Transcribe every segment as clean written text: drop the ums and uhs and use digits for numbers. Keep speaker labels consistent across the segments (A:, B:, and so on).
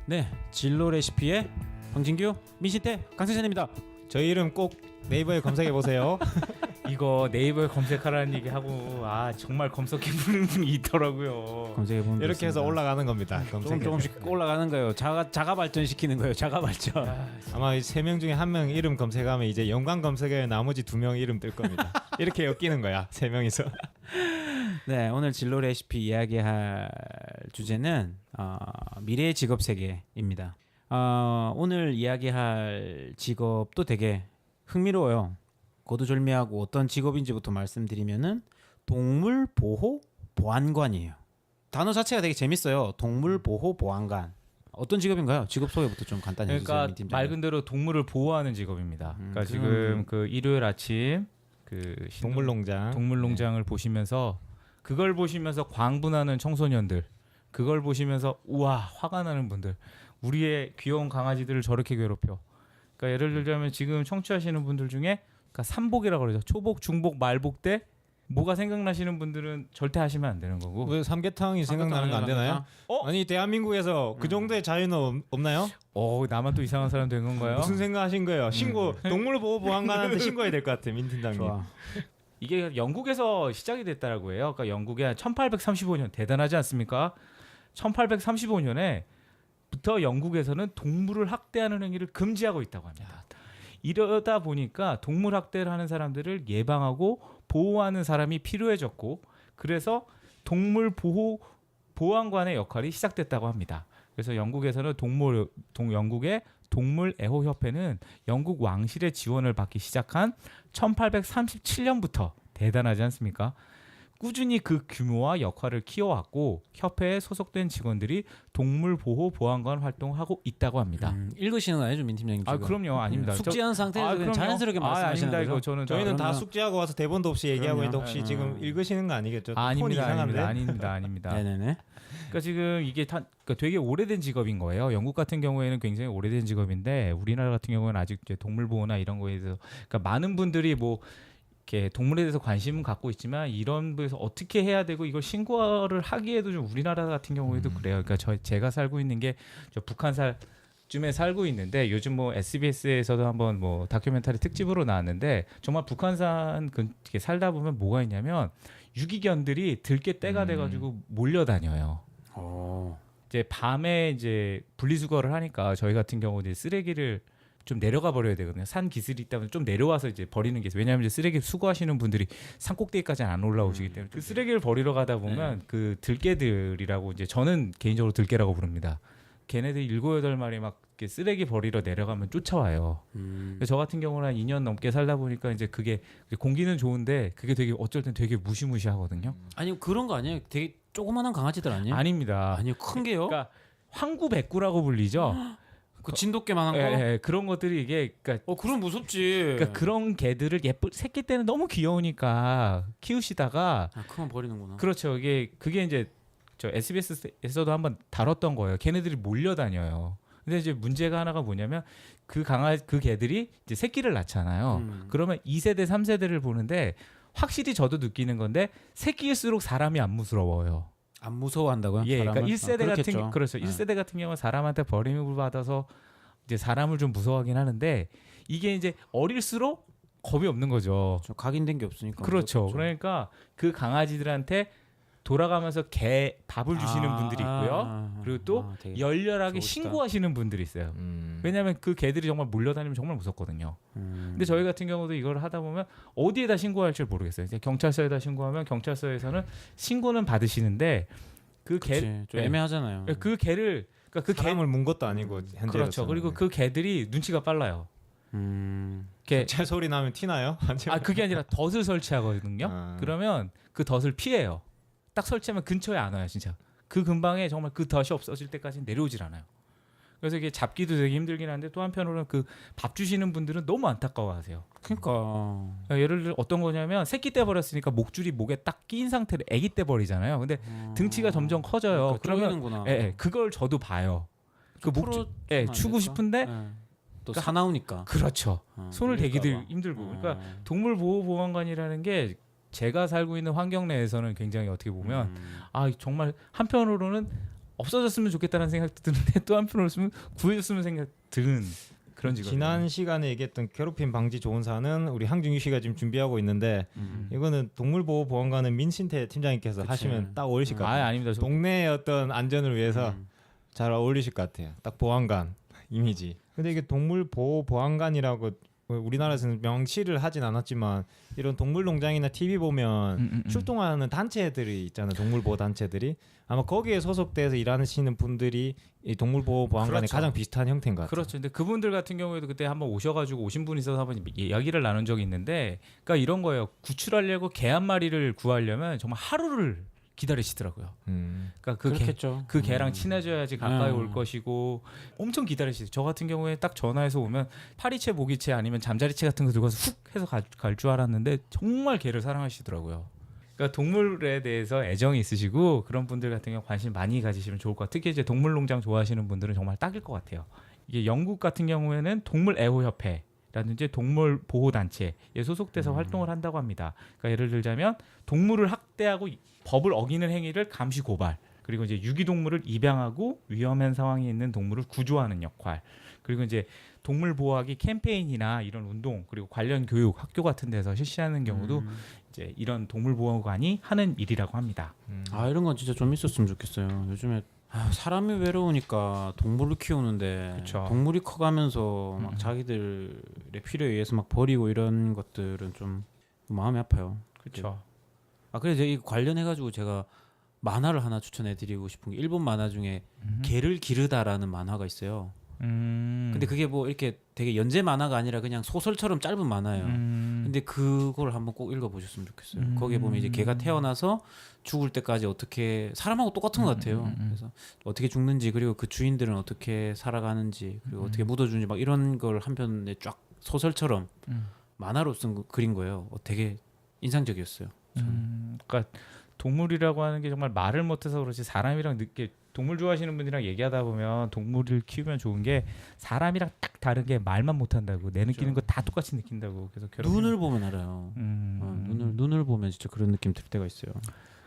A: 네, 진로 레시피의 황진규, 민시태, 강세찬입니다.
B: 저희 이름 꼭 네이버에 검색해 보세요.
C: 이거 네이버에 검색하라는 얘기하고 정말 검색해 보는 분이 있더라고요.
A: 검색해 보면
B: 이렇게 해서 올라가는 겁니다.
A: 조금씩 올라가는 거예요. 자가 발전시키는 거예요. 자가 발전.
B: 아마 3명 중에 1명 이름 검색하면 이제 연관 검색에 나머지 2명 이름 뜰 겁니다. 이렇게 엮이는 거야. 3명이서.
A: 네, 오늘 진로 레시피 이야기할 주제는 미래의 직업 세계입니다. 오늘 이야기할 직업도 되게 흥미로워요. 거두절미하고 어떤 직업인지부터 말씀드리면은 동물보호보안관이에요. 단어 자체가 되게 재밌어요. 동물보호보안관. 어떤 직업인가요? 직업 소개부터 좀 간단히 해주세요.
C: 그러니까 말 그대로 동물을 보호하는 직업입니다. 그러니까 지금 그 일요일 아침 그 동물농장을 보시면서 그걸 보시면서 광분하는 청소년들, 그걸 보시면서 우와 화가 나는 분들, 우리의 귀여운 강아지들을 저렇게 괴롭혀. 그러니까 예를 들자면 지금 청취하시는 분들 중에 그러니까 삼복이라고 그러죠. 초복, 중복, 말복 때 뭐가 생각나시는 분들은 절대 하시면 안 되는 거고.
B: 왜 삼계탕이 생각나는 거 안 되나요? 아니 대한민국에서 그 정도의 자유는 없나요?
C: 나만 또 이상한 사람 된 건가요?
B: 무슨 생각하신 거예요? 동물보호보안관한테 신고해야 될 것 같아, 민팀장님.
A: 좋아.
C: 이게 영국에서 시작이 됐다라고 해요. 그러니까 영국에 1835년 대단하지 않습니까? 1835년에 부터 영국에서는 동물을 학대하는 행위를 금지하고 있다고 합니다. 이러다 보니까 동물 학대를 하는 사람들을 예방하고 보호하는 사람이 필요해졌고, 그래서 동물 보호관의 역할이 시작됐다고 합니다. 그래서 영국에서는 영국의 동물 애호 협회는 영국 왕실의 지원을 받기 시작한 1837년부터 대단하지 않습니까? 꾸준히 그 규모와 역할을 키워왔고 협회에 소속된 직원들이 동물보호보안관 활동하고 있다고 합니다.
A: 읽으시는 거 아니죠, 민 팀장님?
C: 그럼요, 아닙니다.
A: 숙지한 상태에서 그냥 자연스럽게 말씀하시는
C: 아닙니다.
A: 거죠?
C: 저희는
B: 다 숙지하고 와서 대본도 없이 얘기하고 있는데 혹시 지금 읽으시는 거 아니겠죠? 톤이 이상한데?
C: 아닙니다.
A: 네네네.
C: 그러니까 지금 이게 그러니까 되게 오래된 직업인 거예요. 영국 같은 경우에는 굉장히 오래된 직업인데 우리나라 같은 경우는 아직 이제 동물보호나 이런 거에 대해서 그러니까 많은 분들이 뭐 이렇게 동물에 대해서 관심은 갖고 있지만 이런 부에서 어떻게 해야 되고 이걸 신고를 하기에도 좀 우리나라 같은 경우에도 그래요. 그러니까 제가 살고 있는 게 저 북한쯤에 살고 있는데 요즘 뭐 SBS에서도 한번 뭐 다큐멘터리 특집으로 나왔는데 정말 북한산 이렇게 살다 보면 뭐가 있냐면 유기견들이 들개 때가 돼가지고 몰려다녀요. 이제 밤에 이제 분리수거를 하니까 저희 같은 경우는 쓰레기를 좀 내려가 버려야 되거든요. 산 기술이 있다면 좀 내려와서 이제 버리는 게 있어요. 왜냐하면 이제 쓰레기 수거하시는 분들이 산 꼭대기까지는 안 올라오시기 때문에 그 쓰레기를 버리러 가다 보면 그 들개들이라고 이제 저는 개인적으로 들개라고 부릅니다. 걔네들이 7, 8마리 막 이렇게 쓰레기 버리러 내려가면 쫓아와요. 저 같은 경우는 한 2년 넘게 살다 보니까 이제 그게 공기는 좋은데 그게 되게 어쩔 땐 되게 무시무시하거든요.
A: 아니 그런 거 아니에요? 되게 조그만한 강아지들 아니에요?
C: 아닙니다.
A: 아니요, 큰 게요?
C: 그러니까 황구백구라고 불리죠.
A: 그 진돗개만한 거?
C: 예, 그런 것들이 이게 그러니까
A: 그럼 무섭지.
C: 그러니까 그런 개들을 새끼 때는 너무 귀여우니까 키우시다가
A: 크면 버리는구나.
C: 그렇죠. 그게 이제 저 SBS에서도 한번 다뤘던 거예요. 걔네들이 몰려다녀요. 근데 이제 문제가 하나가 뭐냐면 그 개들이 이제 새끼를 낳잖아요. 그러면 2세대, 3세대를 보는데 확실히 저도 느끼는 건데 새끼일수록 사람이 안 무서워요.
A: 안 무서워한다고요?
C: 예,
A: 사람을?
C: 그러니까 1세대
A: 그렇겠죠.
C: 그렇죠. 1세대 같은 경우는 사람한테 버림을 받아서 이제 사람을 좀 무서워하긴 하는데 이게 이제 어릴수록 겁이 없는 거죠.
A: 각인된 게 없으니까.
C: 그렇죠.
A: 무섭겠죠.
C: 그러니까 그 강아지들한테 돌아가면서 개 밥을 주시는 분들이 있고요. 그리고 또
A: 되게
C: 열렬하게
A: 좋으시다.
C: 신고하시는 분들이 있어요. 왜냐하면 그 개들이 정말 몰려다니면 정말 무섭거든요. 근데 저희 같은 경우도 이걸 하다 보면 어디에다 신고할지 모르겠어요. 이제 경찰서에다 신고하면 경찰서에서는 신고는 받으시는데 그 개
A: 좀 애매하잖아요.
C: 그 개를 그러니까 그
B: 사람을 문 것도 아니고 현재
C: 그렇죠. 그리고 그 개들이 눈치가 빨라요.
B: 제 소리 나면 티나요?
C: 그게 아니라 덫을 설치하거든요. 그러면 그 덫을 피해요. 딱 설치하면 근처에 안 와요, 진짜. 그 근방에 정말 그 덫이 없어질 때까지 내려오질 않아요. 그래서 이게 잡기도 되게 힘들긴 한데 또 한편으로는 그 밥 주시는 분들은 너무 안타까워하세요.
A: 그러니까
C: 예를 들어 어떤 거냐면 새끼 때 버렸으니까 목줄이 목에 딱 끼인 상태로 아기 때 버리잖아요. 근데 등치가 점점 커져요.
A: 그러면
C: 그걸 저도 봐요. 그 목줄 추고 싶은데
A: 또 사나우니까.
C: 그렇죠. 손을 대기도
A: 봐.
C: 힘들고. 그러니까 동물보호보안관이라는 게 제가 살고 있는 환경 내에서는 굉장히 어떻게 보면 정말 한편으로는 없어졌으면 좋겠다는 생각도 드는데 또 한편으로는 구해줬으면 생각 드는 그런 직업.
B: 지난 시간에 얘기했던 괴롭힘 방지 조언사는 우리 항준규 씨가 지금 준비하고 있는데 이거는 동물보호보안관은 민신태 팀장님께서
A: 그치.
B: 하시면 딱 어울리실 것 같아요.
C: 아닙니다.
B: 동네의 어떤 안전을 위해서 잘 어울리실 것 같아요. 딱 보안관 이미지. 근데 이게 동물보호보안관이라고 우리나라에서는 명시를 하진 않았지만 이런 동물농장이나 TV 보면 출동하는 단체들이 있잖아요. 동물보호 단체들이 아마 거기에 소속돼서 일하시는 분들이 이 동물보호보안관의
C: 그렇죠.
B: 가장 비슷한 형태인 것 같아요.
C: 그렇죠. 근데 그분들 같은 경우에도 그때 한번 오셔가지고 오신 분이 있어서 한번 이야기를 나눈 적이 있는데, 그러니까 이런 거예요. 구출하려고 개 한 마리를 구하려면 정말 하루를 기다리시더라고요. 그러니까
A: 그렇겠죠.
C: 그 개랑 친해져야지 가까이 올 것이고 엄청 기다리시죠. 저 같은 경우에 딱 전화해서 오면 파리채, 모기채 아니면 잠자리채 같은 거 들고 와서 훅 해서 갈 줄 알았는데 정말 개를 사랑하시더라고요. 그러니까 동물에 대해서 애정이 있으시고 그런 분들 같은 경우 관심 많이 가지시면 좋을 것 같아요. 특히 이제 동물농장 좋아하시는 분들은 정말 딱일 것 같아요. 이게 영국 같은 경우에는 동물애호협회라든지 동물보호단체에 소속돼서 활동을 한다고 합니다. 그러니까 예를 들자면 동물을 학대하고 법을 어기는 행위를 감시 고발, 그리고 이제 유기동물을 입양하고 위험한 상황에 있는 동물을 구조하는 역할, 그리고 이제 동물 보호하기 캠페인이나 이런 운동, 그리고 관련 교육 학교 같은 데서 실시하는 경우도 이제 이런 동물 보호관이 하는 일이라고 합니다.
A: 아 이런 건 진짜 좀 있었으면 좋겠어요. 요즘에 사람이 외로우니까 동물을 키우는데
C: 그쵸.
A: 동물이 커가면서 막 자기들의 필요에 의해서 막 버리고 이런 것들은 좀 마음이 아파요.
C: 그렇죠.
A: 아 그래서 이 관련해가지고 제가 만화를 하나 추천해드리고 싶은 게 일본 만화 중에 개를 기르다라는 만화가 있어요. 근데 그게 뭐 이렇게 되게 연재 만화가 아니라 그냥 소설처럼 짧은 만화예요. 근데 그걸 한번 꼭 읽어보셨으면 좋겠어요. 거기에 보면 이제 개가 태어나서 죽을 때까지 어떻게 사람하고 똑같은 것 같아요. 그래서 어떻게 죽는지, 그리고 그 주인들은 어떻게 살아가는지, 그리고 어떻게 묻어주는지 막 이런 걸 한 편에 쫙 소설처럼 만화로 그린 거예요. 되게 인상적이었어요.
C: 그러니까 동물이라고 하는 게 정말 말을 못해서 그렇지 사람이랑 늦게 동물 좋아하시는 분이랑 얘기하다 보면 동물을 키우면 좋은 게 사람이랑 딱 다른 게 말만 못한다고, 내 느끼는 거 다 똑같이 느낀다고. 그래서
A: 눈을 보면 알아요. 눈을 보면 진짜 그런 느낌 들 때가 있어요.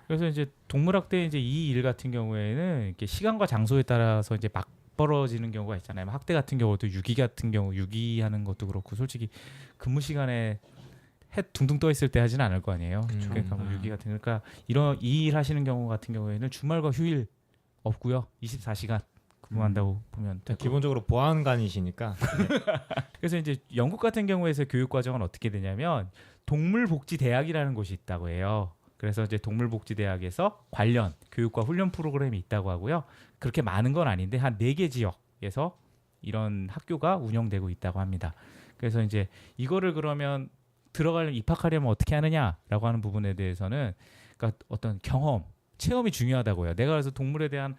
C: 그래서 이제 동물학대 이제 이 일 같은 경우에는 이렇게 시간과 장소에 따라서 이제 막 벌어지는 경우가 있잖아요. 학대 같은 경우도 유기 같은 경우 유기하는 것도 그렇고 솔직히 근무 시간에 해 둥둥 떠 있을 때 하지는 않을 거 아니에요. 그러니까 뭐 유기 같은, 그러니까 이런 이 일 하시는 경우 같은 경우에는 주말과 휴일 없고요. 24시간 근무한다고 보면 되고.
B: 기본적으로 보안관이시니까.
C: 그래서 이제 영국 같은 경우에서 교육 과정은 어떻게 되냐면 동물복지대학이라는 곳이 있다고 해요. 그래서 이제 동물복지대학에서 관련 교육과 훈련 프로그램이 있다고 하고요. 그렇게 많은 건 아닌데 한 4개 지역에서 이런 학교가 운영되고 있다고 합니다. 그래서 이제 이거를 그러면 들어가려면 입학하려면 어떻게 하느냐라고 하는 부분에 대해서는 그러니까 어떤 경험, 체험이 중요하다고요. 내가 그래서 동물에 대한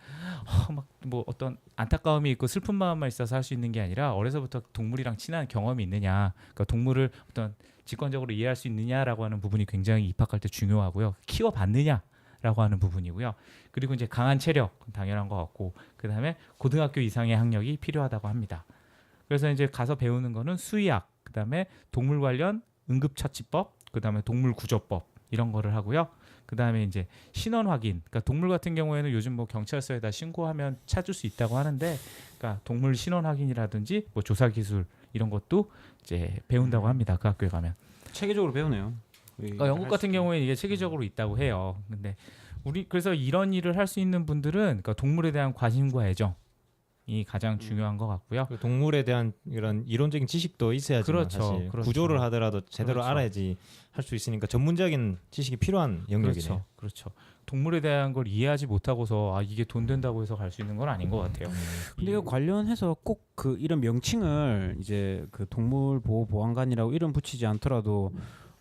C: 막 뭐 어떤 안타까움이 있고 슬픈 마음만 있어서 할 수 있는 게 아니라 어려서부터 동물이랑 친한 경험이 있느냐, 그러니까 동물을 어떤 직관적으로 이해할 수 있느냐라고 하는 부분이 굉장히 입학할 때 중요하고요. 키워봤느냐라고 하는 부분이고요. 그리고 이제 강한 체력 당연한 것 같고, 그 다음에 고등학교 이상의 학력이 필요하다고 합니다. 그래서 이제 가서 배우는 거는 수의학, 그 다음에 동물 관련 응급처치법, 그 다음에 동물구조법 이런 거를 하고요. 그 다음에 이제 신원 확인, 그러니까 동물 같은 경우에는 요즘 뭐 경찰서에다 신고하면 찾을 수 있다고 하는데, 그러니까 동물 신원 확인이라든지 뭐 조사 기술 이런 것도 이제 배운다고 합니다. 그 학교에 가면.
A: 체계적으로 배우네요.
C: 그러니까 영국 같은 경우에는 이게 체계적으로 있다고 해요. 근데 우리 그래서 이런 일을 할 수 있는 분들은 그러니까 동물에 대한 관심과 애정이 가장 중요한 것 같고요.
B: 그 동물에 대한 이런 이론적인 지식도 있어야지.
C: 그렇죠,
B: 사실
C: 그렇죠.
B: 구조를 하더라도 제대로
C: 그렇죠.
B: 알아야지 할 수 있으니까 전문적인 지식이 필요한 영역이네요.
C: 그렇죠. 동물에 대한 걸 이해하지 못하고서 아 이게 돈 된다고 해서 갈 수 있는 건 아닌 것 같아요.
A: 근데 이거 관련해서 꼭 그 이런 명칭을 이제 그 동물보호보안관이라고 이름 붙이지 않더라도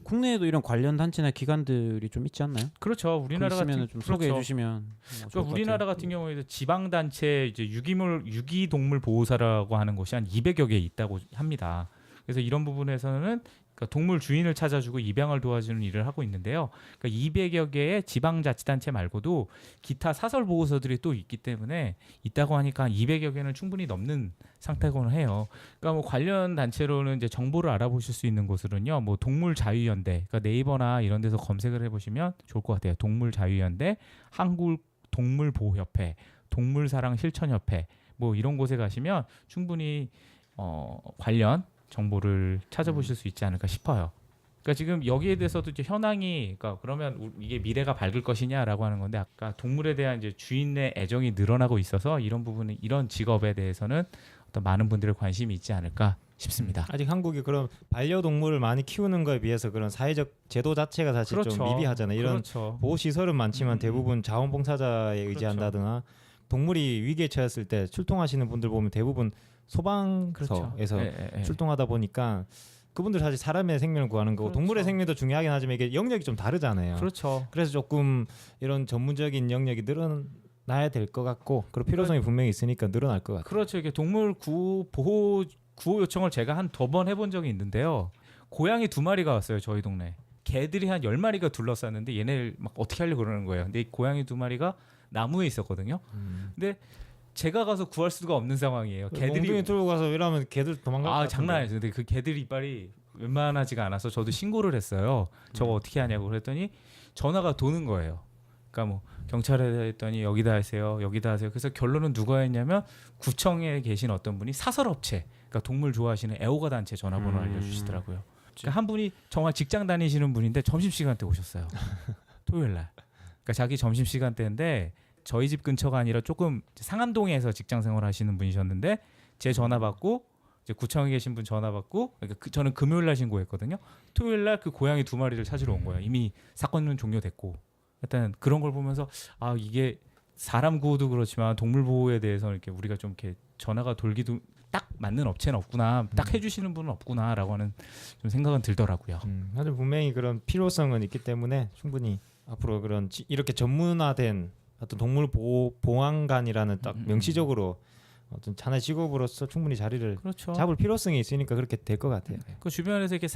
A: 국내에도 이런 관련 단체나 기관들이 좀 있지 않나요?
C: 그렇죠. 우리나라 같은
A: 좀 소개해 주시면.
C: 그러니까 우리나라 같은 경우에도 지방 단체 이제 유기동물 보호사라고 하는 곳이 한 200여 개 있다고 합니다. 그래서 이런 부분에서는 그러니까 동물 주인을 찾아주고 입양을 도와주는 일을 하고 있는데요. 그러니까 200여 개의 지방자치단체 말고도 기타 사설 보호소들이 또 있기 때문에 있다고 하니까 한 200여 개는 충분히 넘는 상태고는 해요. 그러니까 뭐 관련 단체로는 이제 정보를 알아보실 수 있는 곳으로는요. 뭐 동물자유연대, 그러니까 네이버나 이런 데서 검색을 해보시면 좋을 것 같아요. 동물자유연대, 한국 동물보호협회, 동물사랑실천협회 뭐 이런 곳에 가시면 충분히 관련 정보를 찾아보실 수 있지 않을까 싶어요. 그러니까 지금 여기에 대해서도 이제 현황이 그러니까 그러면 이게 미래가 밝을 것이냐라고 하는 건데 아까 동물에 대한 이제 주인의 애정이 늘어나고 있어서 이런 부분은 이런 직업에 대해서는 어떤 많은 분들의 관심이 있지 않을까 싶습니다.
B: 아직 한국이 그런 반려동물을 많이 키우는 거에 비해서 그런 사회적 제도 자체가 사실
C: 그렇죠.
B: 좀 미비하잖아요. 이런
C: 그렇죠.
B: 보호 시설은 많지만 대부분 자원봉사자에 의지한다거나 동물이 위기에 처했을 때 출동하시는 분들 보면 대부분 소방서에서
C: 그렇죠.
B: 출동하다 보니까 그분들 사실 사람의 생명을 구하는 거고
C: 그렇죠.
B: 동물의 생명도 중요하긴 하지만 이게 영역이 좀 다르잖아요.
C: 그렇죠.
B: 그래서 조금 이런 전문적인 영역이 늘어나야 될 것 같고 그런 필요성이 분명히 있으니까 늘어날 것 같아요.
C: 그렇죠. 이게 동물 보호 요청을 제가 한 2번 해본 적이 있는데요. 고양이 2마리가 왔어요. 저희 동네. 개들이 한 10마리가 둘러쌌는데 얘네를 막 어떻게 하려고 그러는 거예요. 근데 이 고양이 2마리가 나무에 있었거든요. 근데 제가 가서 구할 수가 없는 상황이에요.
B: 몽둥이
C: 개들이
B: 들고 가서 이러면 개들 도망갈 것 같은데.
C: 장난 아니죠. 근데 그 개들 이빨이 웬만하지가 않아서 저도 신고를 했어요. 저거 어떻게 하냐고 그랬더니 전화가 도는 거예요. 그러니까 뭐 경찰에 했더니 여기다 하세요. 여기다 하세요. 그래서 결론은 누가 했냐면 구청에 계신 어떤 분이 사설업체, 그러니까 동물 좋아하시는 애호가 단체 전화번호 알려주시더라고요. 그러니까 한 분이 정말 직장 다니시는 분인데 점심시간 때 오셨어요. 토요일 날. 그러니까 자기 점심시간 때인데 저희 집 근처가 아니라 조금 상암동에서 직장 생활하시는 분이셨는데 제 전화 받고 이제 구청에 계신 분 전화 받고 그러니까 저는 금요일 날 신고했거든요. 토요일 날 그 고양이 2마리를 찾으러 온 거예요. 이미 사건은 종료됐고. 일단 그런 걸 보면서 이게 사람 구호도 그렇지만 동물 보호에 대해서 이렇게 우리가 좀 이렇게 전화가 돌기도 딱 맞는 업체는 없구나, 딱 해주시는 분은 없구나라고 하는 좀 생각은 들더라고요.
B: 하여튼 분명히 그런 필요성은 있기 때문에 충분히 앞으로 그런 이렇게 전문화된 어떤 동물 보호관이라는 딱 명시적으로 어떤 하나의 직업으로서 충분히 자리를
C: 그렇죠.
B: 잡을 필요성이 있으니까 그렇게 될 것 같아요.
C: 그 주변에서 이렇게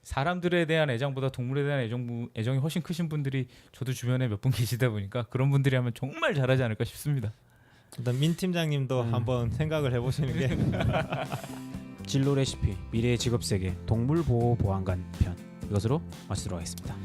C: 사람들에 대한 애정보다 동물에 대한 애정이 훨씬 크신 분들이 저도 주변에 몇 분 계시다 보니까 그런 분들이 하면 정말 잘하지 않을까 싶습니다.
B: 일단 민 팀장님도 한번 생각을 해보시는 게
A: 진로 레시피 미래의 직업 세계 동물 보호 보안관 편 이것으로 마치도록 하겠습니다.